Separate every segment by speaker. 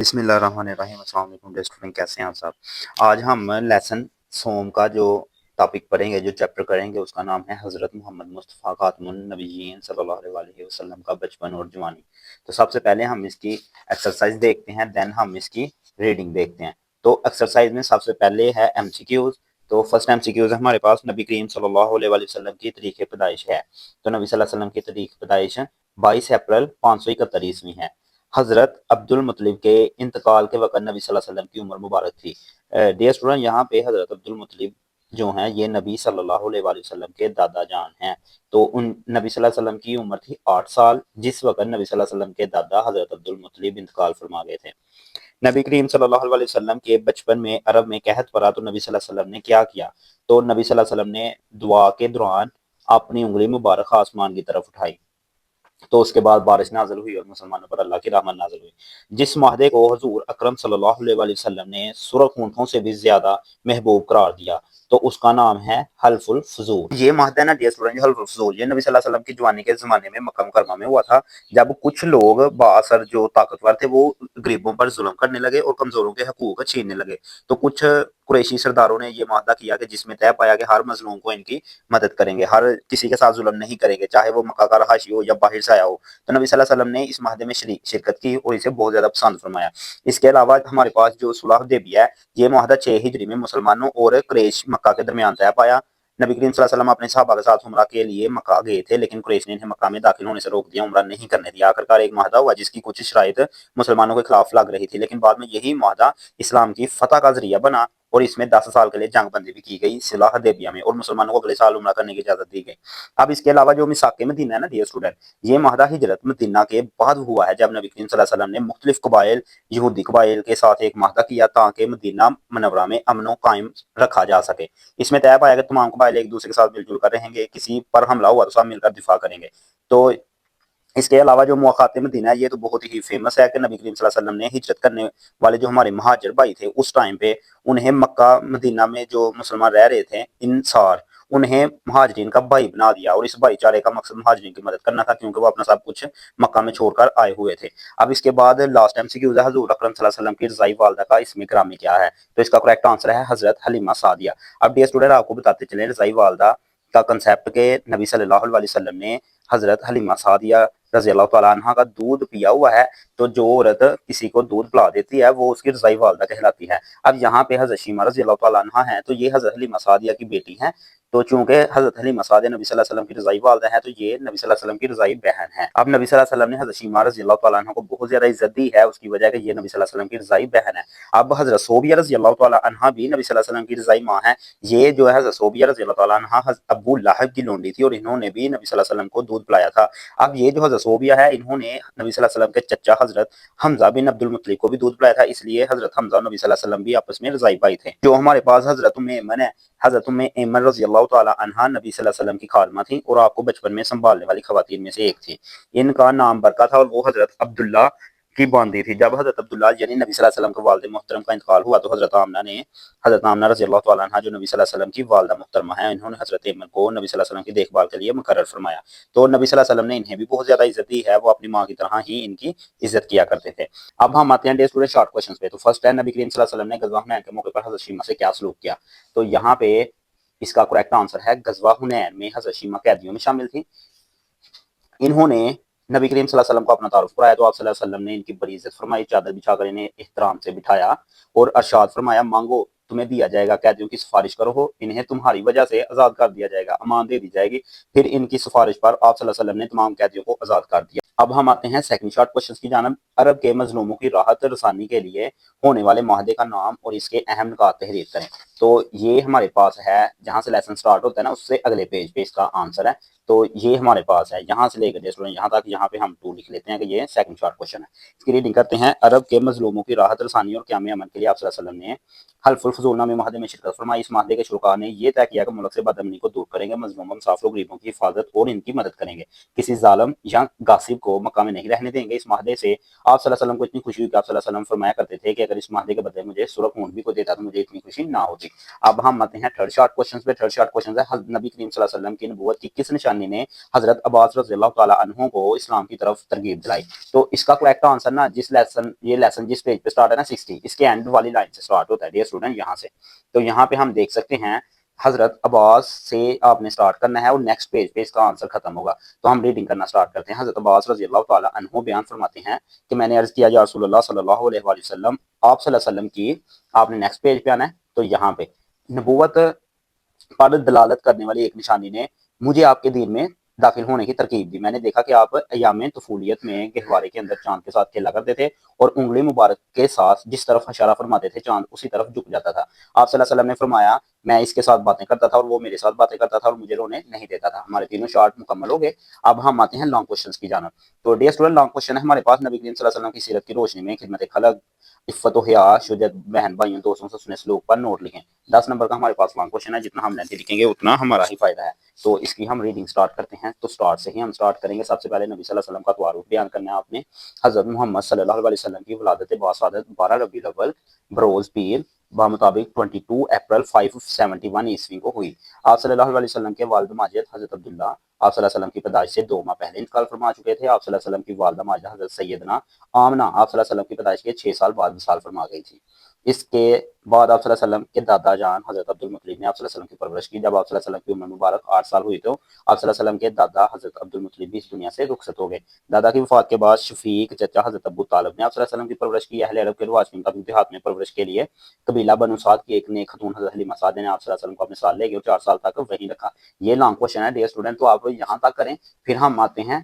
Speaker 1: بسم اللہ الرحمن الرحیم۔ السلام علیکم ڈیئر اسٹوڈنٹ، کیسے ہیں آپ صاحب؟ آج ہم لیسن سوم کا جو ٹاپک پڑھیں گے، جو چیپٹر کریں گے، اس کا نام ہے حضرت محمد مصطفیٰ خاتم النبیین صلی اللہ علیہ وسلم کا بچپن اور جوانی۔ تو سب سے پہلے ہم اس کی ایکسرسائز دیکھتے ہیں، دین ہم اس کی ریڈنگ دیکھتے ہیں۔ تو ایکسرسائز میں سب سے پہلے ہے ایم سی کیوز۔ تو فرسٹ ایم سی کیوز ہے ہمارے پاس، نبی کریم صلی اللہ علیہ وسلم کی تاریخ پیدائش ہے۔ تو نبی صلی اللہ علیہ وسلم کی تاریخ پیدائش 22 اپریل 571 عیسوی ہے۔ حضرت عبد المطلب کے انتقال کے وقت نبی صلی اللہ علیہ وسلم کی عمر مبارک تھی۔ ڈیئر اسٹوڈنٹ، یہاں پہ حضرت عبد المطلب جو ہیں یہ نبی صلی اللہ علیہ وسلم کے دادا جان ہیں۔ تو ان نبی صلی اللہ علیہ وسلم کی عمر تھی 8 سال جس وقت نبی صلی اللہ علیہ وسلم کے دادا حضرت عبد المطلب انتقال فرما گئے تھے۔ نبی کریم صلی اللہ علیہ وسلم کے بچپن میں عرب میں قحط پڑا تو نبی صلی اللہ علیہ وسلم نے کیا کیا؟ تو نبی صلی اللہ علیہ وسلم نے دعا کے دوران اپنی انگلی مبارک آسمان کی طرف اٹھائی، تو اس کے بعد بارش نازل ہوئی اور مسلمانوں پر اللہ کی رحمت نازل ہوئی۔ جس معاہدے کو حضور اکرم صلی اللہ علیہ وسلم نے سرخ اونٹوں سے بھی زیادہ محبوب قرار دیا تو اس کا نام ہے حلف الفضول۔ یہ معاہدہ نا ڈیئر اسٹوڈنٹ، حلف الفضول، یہ نبی صلی اللہ علیہ وسلم کی جوانی کے زمانے میں مکہ مکرمہ میں ہوا تھا، جب کچھ لوگ بااثر جو طاقتور تھے وہ غریبوں پر ظلم کرنے لگے اور کمزوروں کے حقوق چھیننے لگے۔ تو کچھ قریشی سرداروں نے یہ معاہدہ کیا کہ جس میں طے پایا کہ ہر مظلوم کو ان کی مدد کریں گے، ہر کسی کے ساتھ ظلم نہیں کریں گے، چاہے وہ مکہ کا رہائشی ہو یا باہر سے آیا ہو۔ تو نبی صلی اللہ علیہ وسلم نے اس معاہدے میں شرکت کی اور اسے بہت زیادہ پسند فرمایا۔ اس کے علاوہ ہمارے پاس جو صلح حدیبیہ ہے، یہ معاہدہ 6 ہجری میں مسلمانوں اور قریش مکہ کے درمیان طے پایا۔ نبی کریم صلی اللہ علیہ وسلم اپنے صحابہ کے ساتھ عمرہ کے لیے مکہ گئے تھے، لیکن قریش نے انہیں مکہ میں داخل ہونے سے روک دیا، عمرہ نہیں کرنے دیا۔ آخرکار ایک معاہدہ ہوا جس کی کچھ شرائط مسلمانوں کے خلاف لگ رہی تھی، لیکن بعد میں یہی معاہدہ اسلام کی فتح کا ذریعہ بنا اور اس میں 10 سال کے لیے جنگ بندی بھی کی گئی صلح حدیبیہ میں، اور مسلمانوں کو اگلے سال عمرہ کرنے کی اجازت دی گئی۔ اب اس کے علاوہ جو میثاق مدینہ ہے نا ڈیئر اسٹوڈنٹ، یہ معاہدہ ہجرت مدینہ کے بعد ہوا ہے، جب نبی کریم صلی اللہ علیہ وسلم نے مختلف قبائل یہودی قبائل کے ساتھ ایک معاہدہ کیا تاکہ مدینہ منورہ میں امن و قائم رکھا جا سکے۔ اس میں طے پایا کہ تمام قبائل ایک دوسرے کے ساتھ مل جل کر رہیں گے، کسی پر حملہ ہوا تو سب مل کر دفاع کریں گے۔ تو اس کے علاوہ جو مواقعات مدینہ ہے، یہ تو بہت ہی فیمس ہے کہ نبی کریم صلی اللہ علیہ وسلم نے ہجرت کرنے والے جو ہمارے مہاجر بھائی تھے اس ٹائم پہ انہیں مکہ مدینہ میں جو مسلمان رہ رہے تھے انصار، انہیں مہاجرین کا بھائی بنا دیا، اور اس بھائی چارے کا مقصد مہاجرین کی مدد کرنا تھا کیونکہ وہ اپنا سب کچھ مکہ میں چھوڑ کر آئے ہوئے تھے۔ اب اس کے بعد لاسٹ ٹائم سے حضور اکرم صلی اللہ علیہ وسلم کی رضائی والدہ کا اسم گرامی کیا ہے؟ تو اس کا کریکٹ آنسر ہے حضرت حلیمہ سعدیہ۔ اب ڈیئر اسٹوڈنٹ، آپ کو بتاتے چلیں رضائی والدہ کا کنسیپٹ کہ نبی صلی اللہ علیہ وسلم نے حضرت حلیمہ سعدیہ رضی اللہ تعالیٰ عنہ کا دودھ پیا ہوا ہے، تو جو عورت کسی کو دودھ پلا دیتی ہے وہ اس کی رضائی والدہ کہلاتی ہے۔ اب یہاں پہ حضرت شیمہ رضی اللہ تعالیٰ عنہ ہیں، تو یہ حضرت حلیمہ سعدیہ کی بیٹی ہیں، تو چونکہ حضرت حلیمہ سعدیہ نبی صلی اللہ علیہ وسلم کی رضائی والدہ ہیں تو یہ نبی صلی اللہ علیہ وسلم کی رضائی بہن ہے۔ اب نبی صلی اللہ علیہ وسلم نے حضرت شیمہ رضی اللہ تعالیٰ عنہ کو بہت زیادہ عزت دی ہے، اس کی وجہ کہ یہ نبی صلی اللہ علیہ وسلم کی رضائی بہن ہے۔ اب حضرت صوبیہ رضی اللہ تعالیٰ عنہ بھی نبی صلی اللہ علیہ وسلم کی رضائی ماں ہے۔ یہ جو ہے حضرت صوبیہ رضی اللہ تعالیٰ عنہ ابو لہب کی لونڈی تھی اور انہوں نے بھی نبی صلی اللہ علیہ وسلم کو دودھ پلایا تھا۔ اب یہ جو حضرت صوبیہ ہے، انہوں نے نبی صلی اللہ علیہ وسلم کے چچا حضرت حمزہ بن عبد المطلب کو بھی دودھ پلایا تھا، اس لیے حضرت حمزہ اور نبی صلی اللہ علیہ وسلم بھی آپس میں رضائی بھائی تھے۔ جو ہمارے پاس حضرت ام ایمن ہے، حضرت ام ایمن رضی اللہ تعالی عنہا نبی صلی اللہ علیہ وسلم کی خادمہ تھیں اور آپ کو بچپن میں سنبھالنے والی خواتین میں سے ایک تھی۔ ان کا نام برکہ تھا اور وہ حضرت عبداللہ کی باندھی تھی۔ جب حضرت عبداللہ یعنی نبی صلی اللہ علیہ وسلم کے والد محترم کا انتقال ہوا تو حضرت آمنہ رضی اللہ تعالیٰ عنہ جو نبی صلی اللہ علیہ وسلم کی والدہ محترمہ ہیں، انہوں نے حضرت ایمن کو نبی صلی اللہ علیہ وسلم کی دیکھ بھال کے لیے مقرر فرمایا۔ تو نبی صلی اللہ علیہ وسلم نے انہیں بھی بہت زیادہ عزت دی ہے، وہ اپنی ماں کی طرح ہی ان کی عزت کیا کرتے تھے۔ اب ہم آتے ہیں ڈے اسٹوڈنٹ شارٹ کوشچنز پہ۔ تو فرسٹ ہے نبی کریم صلی اللہ علیہ وسلم نے غزوہ حنین کے موقع پر حضرت شیمہ سے کیا سلوک کیا؟ تو یہاں پہ اس کا کریکٹ آنسر ہے غزوہ حنین میں حضرت شیمہ قیدیوں میں شامل تھی۔ انہوں نے نبی کریم صلی اللہ علیہ وسلم کو اپنا تعارف کرایا تو آپ صلی اللہ علیہ وسلم نے ان کی بڑی عزت فرمائی، چادر بچھا کر انہیں احترام سے بٹھایا اور ارشاد فرمایا مانگو تمہیں دیا جائے گا، قیدیوں کی سفارش کرو انہیں تمہاری وجہ سے آزاد کر دیا جائے گا، امان دے دی جائے گی۔ پھر ان کی سفارش پر آپ صلی اللہ علیہ وسلم نے تمام قیدیوں کو آزاد کر دیا۔ اب ہم آتے ہیں سیکنڈ شارٹ کوشچنز کی جانب۔ عرب کے مظلوموں کی راحت رسانی کے لیے ہونے والے معاہدے کا نام اور اس کے اہم نکات تحریر کریں۔ تو یہ ہمارے پاس ہے، جہاں سے لیسن سٹارٹ ہوتا ہے نا اس سے اگلے پیج پہ اس کا آنسر ہے۔ تو یہ ہمارے پاس ہے یہاں سے لے کر یہاں تک، یہاں پہ ہم 2 لکھ لیتے ہیں کہ یہ سیکنڈ شارٹ کوشچن ہے۔ اس کی ریڈنگ کرتے ہیں۔ عرب کے مظلوموں کی راحت رسانی اور قیام امن کے لیے آپ صلی اللہ علیہ وسلم نے حلف الفضول نامی معاہدے میں شرکت فرمائی۔ اس معاہدے کے شرکاء نے یہ طے کیا کہ ملک سے بدامنی کو دور کریں گے، مظلوموں مسافروں غریبوں کی حفاظت اور ان کی مدد کریں گے، کسی ظالم یا غاصب کو مکہ میں نہیں رہنے دیں گے۔ اس معاہدے سے آپ صلی اللہ علیہ وسلم کو اتنی خوشی ہوئی کہ آپ صلی اللہ علیہ وسلم فرمایا کرتے تھے کہ اگر اس معاہدے کے بدلے مجھے سرخ اونٹ بھی کوئی دیتا تو مجھے اتنی خوشی نہ ہوتی۔ اب ہم آتے ہیں تھرڈ شارٹ کوشچن پہ۔ تھرڈ شارٹ کوشچن ہے نبی کریم صلی اللہ علیہ وسلم کی نبوت کی کس نشانی نشانی نے حضرت عباس رضی اللہ تعالیٰ عنہ کو اسلام کی طرف ترغیب دلائی؟ تو اس کا کریکٹ آنسر نا یہ لیسن جس پیج پہ سٹارٹ ہے نا 60، اس کے اینڈ والی لائن سے سٹارٹ ہوتا ہے ڈیئر اسٹوڈنٹ یہاں سے۔ تو یہاں پہ ہم دیکھ سکتے ہیں حضرت عباس سے آپ نے سٹارٹ کرنا ہے اور نیکسٹ پیج پہ اس کا آنسر ختم ہوگا۔ تو ہم ریڈنگ کرنا سٹارٹ کرتے ہیں۔ حضرت عباس رضی اللہ تعالیٰ عنہ بیان فرماتے ہیں کہ میں نے عرض کیا یا رسول اللہ صلی اللہ علیہ وآلہ وسلم، آپ صلی اللہ علیہ وسلم کی، آپ نے نیکسٹ پیج پہ آنا ہے، تو یہاں پہ نبوت پر دلالت کرنے والی ایک نشانی نے مجھے آپ کے دین میں داخل ہونے کی ترکیب دی۔ میں نے دیکھا کہ آپ ایام طفولیت میں گہوارے کے اندر چاند کے ساتھ کھیلا کرتے تھے اور انگلی مبارک کے ساتھ جس طرف اشارہ فرماتے تھے چاند اسی طرف جھک جاتا تھا۔ آپ صلی اللہ علیہ وسلم نے فرمایا میں اس کے ساتھ باتیں کرتا تھا اور وہ میرے ساتھ باتیں کرتا تھا اور مجھے رونے نہیں دیتا تھا۔ ہمارے تینوں شارٹ مکمل ہو گئے، اب ہم آتے ہیں لانگ کوشچنز کی جانب۔ تو ڈیئر اسٹوڈنٹ لانگ کوشچن ہے ہمارے پاس، نبی کریم صلی اللہ علیہ وسلم کی سیرت کی روشنی میں خدمت خلق، عفت و حیا، شجاعت، بہن بھائیوں دوستوں سے حسن سلوک پر نوٹ لکھیں۔ 10 نمبر کا ہمارے پاس لانگ کوشچن ہے، جتنا ہم لینتھی لکھیں گے اتنا ہمارا ہی فائدہ ہے۔ تو اس کی ہم ریڈنگ سٹارٹ کرتے ہیں۔ تو سٹارٹ سے ہی ہم سٹارٹ کریں گے۔ سب سے پہلے نبی صلی اللہ علیہ وسلم کا تعارف بیان کرنا ہے آپ نے۔ حضرت محمد صلی اللہ علیہ وسلم کی ولادت باسعادت 12 ربیع الاول بروز پیر بمطابق 22 اپریل 571 عیسوی کو ہوئی۔ آپ صلی اللہ علیہ وسلم کے والد ماجد حضرت عبداللہ آپ صلی اللہ علیہ وسلم کی پیدائش سے 2 ماہ پہلے انتقال فرما چکے تھے۔ آپ صلی اللہ علیہ وسلم کی والدہ ماجدہ حضرت سیدنا آمنہ آپ صلی اللہ علیہ وسلم کی پیدائش کے 6 سال بعد وصال فرما گئی تھی۔ اس کے بعد آپ صلی اللہ علیہ وسلم کے دادا جان حضرت عبد المطلب نے آپ صلی اللہ علیہ وسلم کی پرورش کی۔ جب آپ صلی اللہ علیہ وسلم کی عمر مبارک 8 سال ہوئی تو آپ صلی اللہ علیہ وسلم کے دادا حضرت عبد المطلب بھی اس دنیا سے رخصت ہو گئے۔ دادا کی وفات کے بعد شفیق چچا حضرت ابو طالب نے آپ صلی اللہ علیہ وسلم کی پرورش کی۔ اہل عرب کے رواج کے مطابق دیہات میں پرورش کے لیے قبیلہ بنو سعد کی ایک نیک خاتون حضرت حلیمہ سعدیہ نے آپ صلی اللہ علیہ وسلم کو اپنے ساتھ لے گئے اور 4 سال تک وہیں رکھا۔ یہ لانگ کوشچن ہے ڈیئر اسٹوڈنٹ، تو آپ یہاں تک کریں، پھر ہم آتے ہیں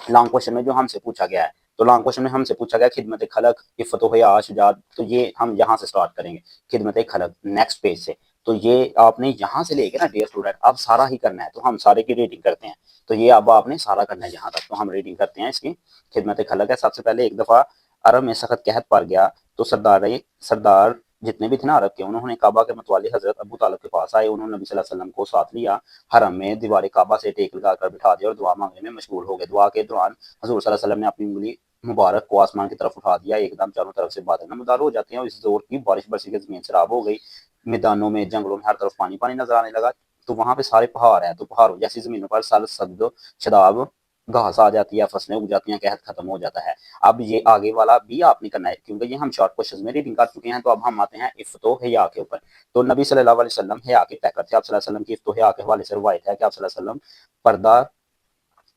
Speaker 1: لانگ کوشچن میں جو ہم سے پوچھا گیا ہے۔ تو لانگ کوشچن میں ہم سے پوچھا گیا خدمت خلق، عفت و حیا، شجاعت، تو یہ ہم یہاں سے سٹارٹ کریں گے خدمت خلق نیکسٹ پیج سے۔ تو یہ آپ نے یہاں سے لے کے نا ڈیئر اسٹوڈنٹ اب سارا ہی کرنا ہے، تو ہم سارے کی ریڈنگ کرتے ہیں۔ تو یہ اب آپ نے سارا کرنا ہے یہاں تک، تو ہم ریڈنگ کرتے ہیں اس کی۔ خدمت خلق ہے سب سے پہلے ایک دفعہ عرب میں سخت قحط پڑ گیا تو سردار جتنے بھی تھے نا عرب کے، انہوں نے کعبہ کے متولی حضرت ابو طالب کے پاس آئے۔ انہوں نے نبی صلی اللہ علیہ وسلم کو ساتھ لیا، حرم میں دیوار کعبہ سے ٹیک لگا کر بٹھا دیا اور دعا مانگنے میں مشغول ہو گئے۔ دعا کے دوران حضور صلی اللہ علیہ وسلم نے اپنی انگلی مبارک کو آسمان کی طرف اٹھا دیا، ایک دم چاروں طرف سے بادل نمودار ہو جاتے ہیں اور اس زور کی بارش برسی کے زمین سیراب ہو گئی۔ میدانوں میں جنگلوں میں ہر طرف پانی پانی نظر آنے لگا۔ تو وہاں پہ سارے پہاڑ ہیں، تو پہاڑوں جیسی زمینوں پر سبز سبز شداب گھاس آ جاتی ہے، فصلیں اگ جاتی ہیں، قحط ختم ہو جاتا ہے۔ اب یہ آگے والا بھی آپ نے کرنا ہے کیونکہ یہ ہم شارٹ کوشچنز میں ریڈنگ کر چکے ہیں۔ تو اب ہم آتے ہیں عفت و حیا کے اوپر۔ تو نبی صلی اللہ علیہ وسلم حیا کے پیکر تھے۔ آپ صلی اللہ علیہ وسلم کی عفت و حیا کے حوالے سے روایت ہے کہ آپ صلی اللہ علیہ وسلم پردہ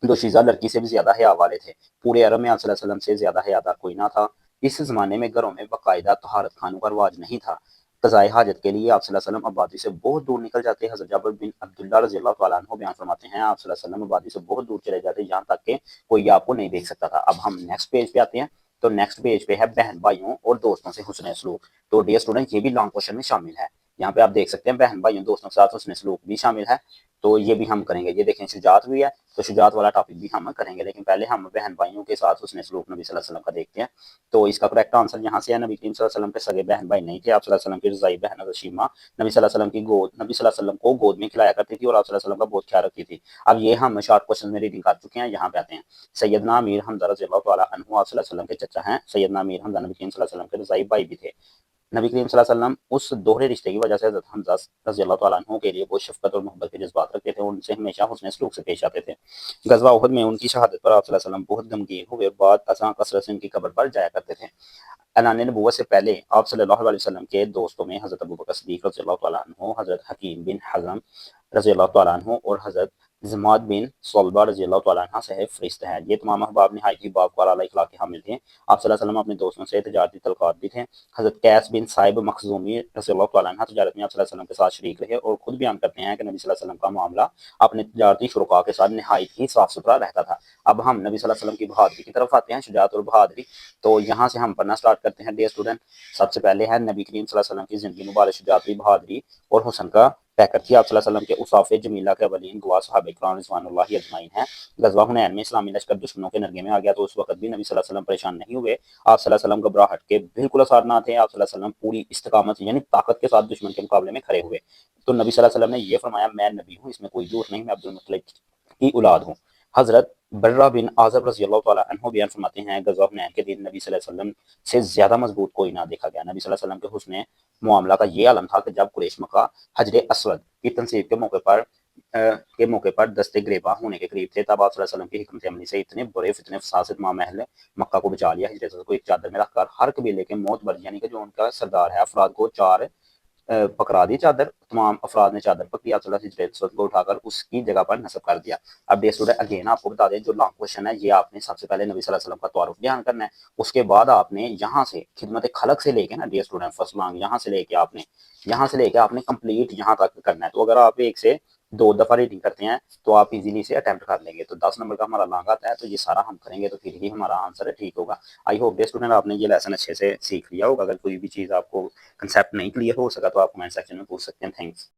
Speaker 1: دوشیزہ لڑکی سے بھی زیادہ حیا والے تھے۔ پورے عرب میں آپ صلی اللہ علیہ وسلم سے زیادہ حیادار کوئی نہ تھا۔ اس زمانے میں گھروں میں باقاعدہ طہارت خانوں کا رواج نہیں تھا۔ قضائے حاجت کے لیے آپ صلی اللہ علیہ وسلم آبادی سے بہت دور نکل جاتے۔ حضرت جابر بن عبداللہ رضی اللہ تعالیٰ عنہ بیان فرماتے ہیں آپ صلی اللہ علیہ وسلم آبادی سے بہت دور چلے جاتے یہاں تک کہ کوئی آپ کو نہیں دیکھ سکتا تھا۔ اب ہم نیکسٹ پیج پہ آتے ہیں۔ تو نیکسٹ پیج پہ ہے بہن بھائیوں اور دوستوں سے حسن سلوک۔ تو ڈیئر اسٹوڈنٹ یہ بھی لانگ کوشچن میں شامل ہے۔ یہاں پہ آپ دیکھ سکتے ہیں بہن بھائیوں دوستوں کے ساتھ حسن سلوک بھی شامل ہے، تو یہ بھی ہم کریں گے۔ یہ دیکھیں شجاعت بھی ہے، تو شجاعت والا ٹاپک بھی ہم کریں گے، لیکن پہلے ہم بہن بھائیوں کے ساتھ حسن سلوک نبی صلی اللہ علیہ وسلم کا دیکھتے ہیں۔ تو اس کا کریکٹ آنسر یہاں سے ہے، نبی کریم صلی اللہ علیہ وسلم کے سگے بہن بھائی نہیں تھے۔ آپ صلی اللہ علیہ وسلم کی رضائی بہن رشیمہ نبی صلی اللہ علیہ وسلم کی نبی صلی اللہ علیہ وسلم کو گود میں کھلایا کرتی تھی اور آپ صلی اللہ علیہ وسلم کا بہت خیال رکھتی تھی۔ اب یہ ہم شارٹ کوشچن میں ریڈنگ کر چکے ہیں، یہاں پہ آتے ہیں۔ سیدنا امیر حمزہ رضی اللہ تعالیٰ عنہ آپ صلی اللہ علیہ وسلم کے چچا ہیں۔ سیدنا امیر حمزہ نبی کریم صلی اللہ علیہ وسلم کے رضائی بھائی بھی تھے۔ نبی کریم صلی اللہ علیہ وسلم اس دوہرے رشتے کی وجہ سے حضرت حمزہ رضی اللہ تعالیٰ عنہ کے لیے بہت شفقت اور محبت کے جذبات رکھتے تھے اور ان سے ہمیشہ حسن سلوک سے پیش آتے تھے۔ غزوہ احد میں ان کی شہادت پر آپ صلی اللہ علیہ وسلم بہت غمگین ہوئے اور بعد ازاں کثرت سے ان کی قبر پر جایا کرتے تھے۔ اعلان نبوت سے پہلے آپ صلی اللہ علیہ وسلم کے دوستوں میں حضرت ابوبکر صدیق رضی اللہ تعالیٰ عنہ، حضرت حکیم بن حزم رضی اللہ تعالیٰ عنہ اور حضرت زماد بن صلبہ رضی اللہ تعالیٰ عنہ صحیح فہرست ہیں۔ یہ تمام احباب نہایت ہی باوقار اعلیٰ اخلاق کے حامل تھے۔ آپ صلی اللہ علیہ وسلم اپنے دوستوں سے تجارتی تعلقات بھی تھے۔ حضرت قیس بن صائب مخزومی رضی اللہ تعالیٰ عنہ تجارت میں آپ صلی اللہ علیہ وسلم کے ساتھ شریک رہے اور خود بیان کرتے ہیں کہ نبی صلی اللہ علیہ وسلم کا معاملہ اپنے تجارتی شرکاء کے ساتھ نہایت ہی صاف ستھرا رہتا تھا۔ اب ہم نبی صلی اللہ علیہ وسلم کی بہادری کی طرف آتے ہیں، شجاعت اور بہادری۔ تو یہاں سے ہم پڑھنا سٹارٹ کرتے ہیں ڈیئر اسٹوڈنٹ۔ سب سے پہلے ہے نبی کریم صلی اللہ علیہ وسلم کی زندگی مبارک شجاعت، بہادری اور حسن کا پیکر تھی۔ آپ صلی اللہ علیہ وسلم کے اوصاف جمیلہ کے اولین گواہ صحابہ کرام رضوان اللہ اجمعین ہیں۔ غزوہ حنین میں اسلامی لشکر دشمنوں کے نرغے میں آ گیا تو اس وقت بھی نبی صلی اللہ علیہ وسلم پریشان نہیں ہوئے۔ آپ صلی اللہ علیہ وسلم گھبراہٹ کے بالکل اثار نہ تھے۔ آپ صلی اللہ علیہ وسلم پوری استقامت یعنی طاقت کے ساتھ دشمن کے مقابلے میں کھڑے ہوئے۔ تو نبی صلی اللہ علیہ وسلم نے یہ فرمایا میں نبی ہوں، اس میں کوئی جھوٹ نہیں، میں عبد المطلب کی اولاد ہوں۔ حضرت برہ بن عازب رضی اللہ تعالیٰ عنہ بیان فرماتے ہیں غزوہ حنین کے دن نبی صلی اللہ علیہ وسلم سے زیادہ مضبوط کوئی نہ دیکھا گیا۔ نبی صلی اللہ علیہ وسلم کے حسن معاملہ کا یہ عالم تھا کہ جب قریش مکہ حجر اسود کی تنصیب کے موقع پر کے موقع پر دست گریباں ہونے کے قریب تھے، تب آپ صلی اللہ علیہ وسلم کی حکمت عملی سے اتنے برے فتنے فساد سے تمام اہل مکہ کو بچا لیا۔ ہجرت کو ایک چادر میں رکھ کر ہر قبیلے کے موت یعنی کہ جو ان کا سردار ہے افراد کو چار پکڑا دی چادر، تمام افراد نے چادر پکڑی، آپ صلی اللہ علیہ وسلم کو اٹھا کر اس کی جگہ پر نصب کر دیا۔ اب ڈے اسٹوڈنٹ اگین آپ کو بتا دیں جو لانگ کوشچن ہے، یہ آپ نے سب سے پہلے نبی صلی اللہ علیہ وسلم کا تعارف بیان کرنا ہے، اس کے بعد آپ نے یہاں سے خدمت خلق سے لے کے نا ڈے اسٹوڈنٹ فرسٹ لانگ یہاں سے لے کے آپ نے کمپلیٹ یہاں تک کرنا ہے۔ تو اگر آپ ایک سے 2 دفعہ ریڈنگ کرتے ہیں تو آپ ایزیلی سے اٹیمپٹ کر لیں گے۔ تو 10 نمبر کا ہمارا لانگ آتا ہے، تو یہ سارا ہم کریں گے تو پھر ہی ہمارا آنسر ٹھیک ہوگا۔ آئی ہوپ ڈے اسٹوڈنٹ آپ نے یہ لیسن اچھے سے سیکھ لیا ہوگا۔ اگر کوئی بھی چیز آپ کو کنسیپٹ نہیں کلیئر ہو سکا تو آپ کمنٹ سیکشن میں پوچھ سکتے ہیں۔ تھینکس۔